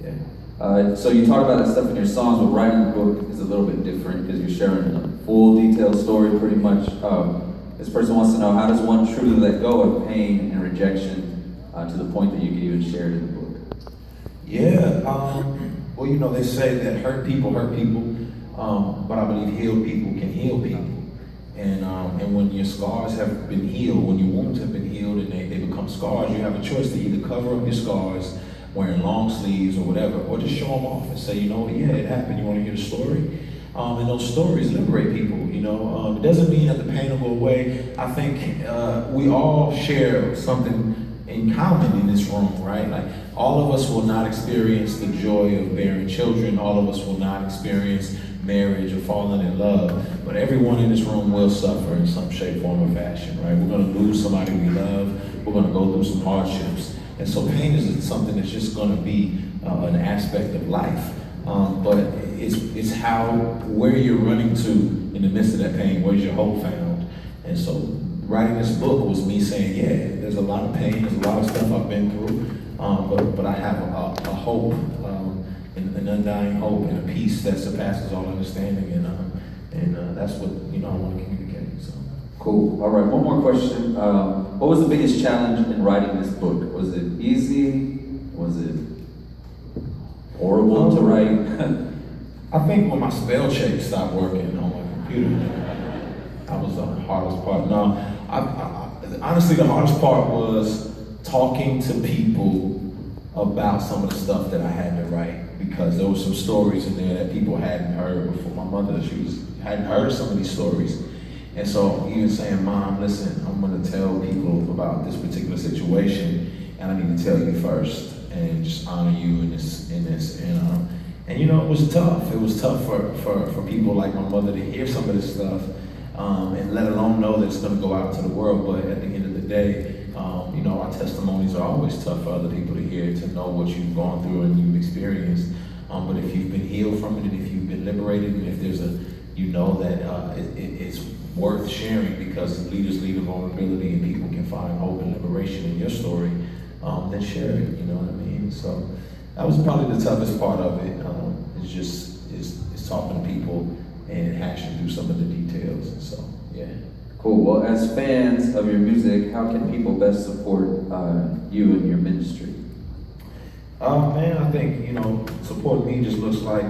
Yeah. So you talk about that stuff in your songs, but writing the book is a little bit different because you're sharing a full, detailed story, pretty much. This person wants to know, how does one truly let go of pain and rejection to the point that you can even share it in the book? Yeah. Well, you know, they say that hurt people, but I believe healed people can heal people. And when your scars have been healed, when your wounds have been healed and they become scars, you have a choice to either cover up your scars wearing long sleeves or whatever, or just show them off and say, you know, yeah, it happened. You want to hear the story? And those stories liberate people, you know. It doesn't mean that the pain will go away. I think we all share something in common in this room, right? Like, all of us will not experience the joy of bearing children. All of us will not experience marriage or falling in love. But everyone in this room will suffer in some shape, form, or fashion, right? We're going to lose somebody we love. We're going to go through some hardships. And so pain is something that's just going to be an aspect of life. But it's where you're running to in the midst of that pain. Where's your hope found? And so writing this book was me saying, yeah, there's a lot of pain, there's a lot of stuff I've been through, but I have a hope, an undying hope, and a peace that surpasses all understanding, and that's what, you know, I want to communicate. So. Cool. All right, one more question. What was the biggest challenge in writing this book? Was it easy? Was it horrible to write? I think when my spell check stopped working on my computer, that was the hardest part. No, honestly, the hardest part was talking to people about some of the stuff that I had to write, because there were some stories in there that people hadn't heard before. My mother, hadn't heard some of these stories. And so even saying, Mom, listen, I'm going to tell people about this particular situation, and I need to tell you first, and just honor you in this. And you know, it was tough. It was tough for people like my mother to hear some of this stuff, and let alone know that it's going to go out to the world. But at the end of the day, you know, our testimonies are always tough for other people to hear, to know what you've gone through and you've experienced. But if you've been healed from it, and if you've been liberated, and if there's you know that it's worth sharing, because leaders lead in vulnerability and people can find hope and liberation in your story, then share it, you know what I mean? So that was probably the toughest part of it. It's talking to people and hashing through some of the details. And so, yeah. Cool. Well, as fans of your music, how can people best support you and your ministry? Man, I think, you know, support me just looks like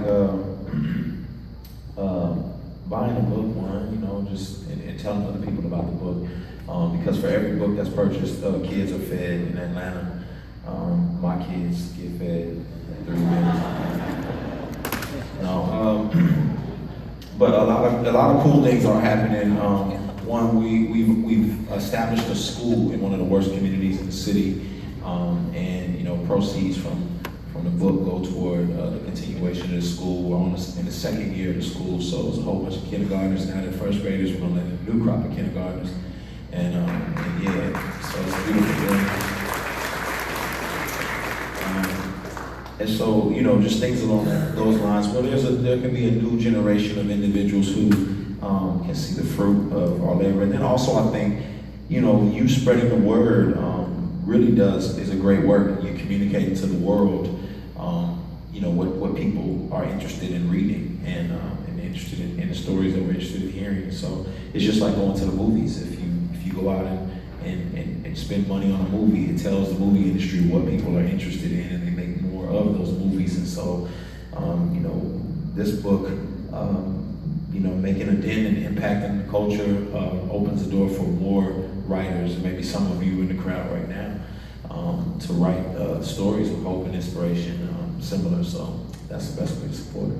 buying a book, you know, just and telling other people about the book. Because for every book that's purchased, kids are fed in Atlanta. My kids get fed 3 minutes. No, but a lot of cool things are happening. One, we've established a school in one of the worst communities in the city, and you know, proceeds from the book go toward the continuation of the school. We're in the second year of the school, so there's a whole bunch of kindergartners now. The first graders, we're going to let in a new crop of kindergartners, and yeah, so it's a beautiful thing. And so, you know, just things along those lines, where there can be a new generation of individuals who can see the fruit of our labor. And then also, I think, you know, you spreading the word really is a great work. You communicate to the world, you know, what people are interested in reading and interested in the stories that we're interested in hearing. So it's just like going to the movies. If you go out and spend money on a movie, it tells the movie industry what people are interested in, and they make more of those movies. And so, you know, this book, you know, making a dent and impacting the culture opens the door for more writers, maybe some of you in the crowd right now, to write stories of hope and inspiration similar. So that's the best way to support it.